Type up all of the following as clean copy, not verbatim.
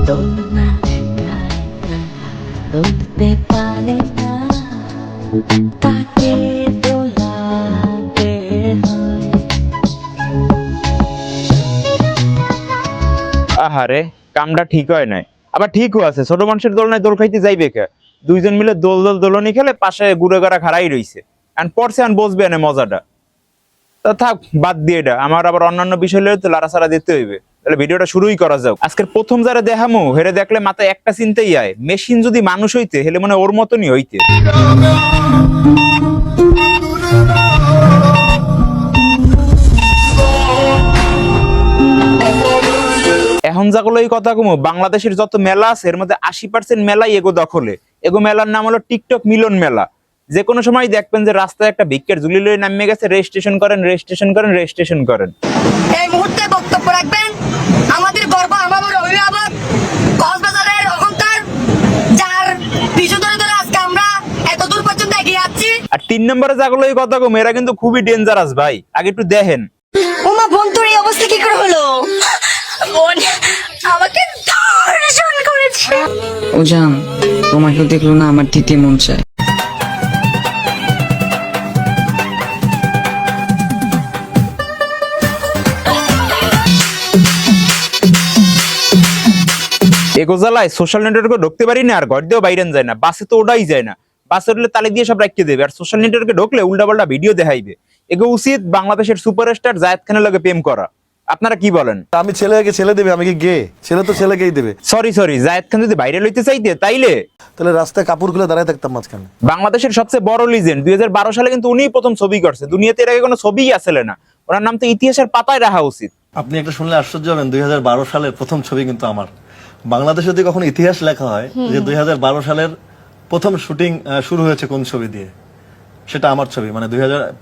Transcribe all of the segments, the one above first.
দোলনা দুলতে পারে না, তাকে দোলাতে হয়। আহারে, কামটা ঠিক হয় নাই। আবার ঠিকও আছে, ছোট মানুষের দোলনায় দোল খাইতে যাইবে কে? দুইজন মিলে দোল দোল দোলনি খেলে পাশে গুড়ে গড়া খাড়াই রইছে, আর পরছে আর বসবে না মজাটা। তা থাক, বাদ দিয়ে এটা। আমার আবার অন্যান্য বিষয় লইলে তো লাড়াছাড়া দিতে হইবে। তাহলে ভিডিওটা শুরুই করা যাক। আজকের প্রথম যারা দেখামু হেরে দেখলে মাথায় একটা চিন্তাই আয়, মেশিন যদি মানুষ হইতে হেলে মনে ওর মতনই হইতে। এখন যাগুলো এই কথা কমু, বাংলাদেশের যত মেলা আছে এর মধ্যে 80% মেলাই এগো দখলে। এগো মেলার নাম হলো টিকটক মিলন মেলা। যে কোনো সময় দেখবেন যে রাস্তায় একটা ভিক্ষের ঝুলি লয়ে নামিয়ে গেছে, রেজিস্ট্রেশন করেন রেজিস্ট্রেশন করেন রেজিস্ট্রেশন করেন। এই মুহূর্তে বক্তব্য রাখবেন আমাদের গর্ব, আমাদের অভিভাবক, কক্সবাজারের অহংকার, যার পিছু ধরে ধরে আজকে আমরা এত দূর পর্যন্ত এগিয়ে যাচ্ছি। আর 3 নম্বরে যাগুলো এই কথা কমু, এরা কিন্তু খুবই ডেঞ্জারাস ভাই। আগে একটু দেখেন। ওমা বোন, তোর এই অবস্থা কি করে হলো? বোন আমাকে ধর্ষণ করেছে। ও জান, তোমাকে দেখলো না আমার দিতে মন চায়। এগো জ্বালায় সোশ্যাল নেটওয়ার্কে ঢুকতে পারি না, আর ঘর দিয়েও বাইরেন যায় না। বাসে তো ওটাই যায় না, বাসে উঠলে তালে দিয়ে সব রাখিয়ে দেবে, আর সোশ্যাল নেটওয়ার্কে ঢুকলে উল্টাপাল্টা ভিডিও দেখাইবে। এগো উচিত বাংলাদেশের সুপারস্টার জায়েদ খানের লগে প্রেম করা। আপনারা কি বলেন? আমি ছেলেকে ছেলে দেবে, আমি কি গে? ছেলে তো ছেলেকেই দেবে। সরি জায়েদ খান যদি বাইরে লইতে চাইতে তাইলে তাহলে রাস্তায় কাপড় খুলে দাঁড়ায় থাকতাম মাঝখানে। বাংলাদেশের সবচেয়ে বড় লিজেন্ড 2012 সালে কিন্তু উনিই প্রথম ছবি করছে। দুনিয়াতে এর আগে কোনো ছবিই আসলে না। ওনার নাম তো ইতিহাসের পাতায় রাখা উচিত। আপনি একটা শুনলে আশ্চর্য হবেন, 2012 সালের প্রথম ছবি কিন্তু আমার। বাংলাদেশে যদি কখনো ইতিহাস লেখা হয় যে 2012 সালের প্রথম শুটিং শুরু হয়েছে কোন ছবি দিয়ে, সেটা আমার ছবি, মানে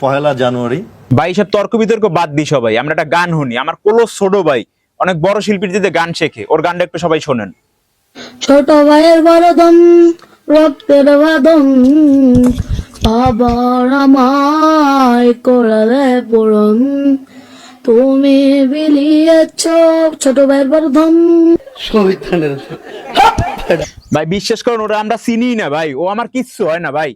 1 জানুয়ারি। ভাই সব তর্ক বিতর্ক বাদ দিই সবাই, আমরা একটা গান শুনি। আমার কোলো ছোট ভাই অনেক বড় শিল্পীর দিতে গান শেখে, ওর গানটা একটু সবাই শোনেন। ছোট ভাইয়ের বড়দম, রক্তের বাদন, বাবার আমায় করালে পূরণ, তুমি বিলিয়েছ ছোট ভাইয়ের বড়দম। ভাই বিশ্বাস করেন, ওরা আমরা চিনি না ভাই, ও আমার কিচ্ছু হয় না ভাই।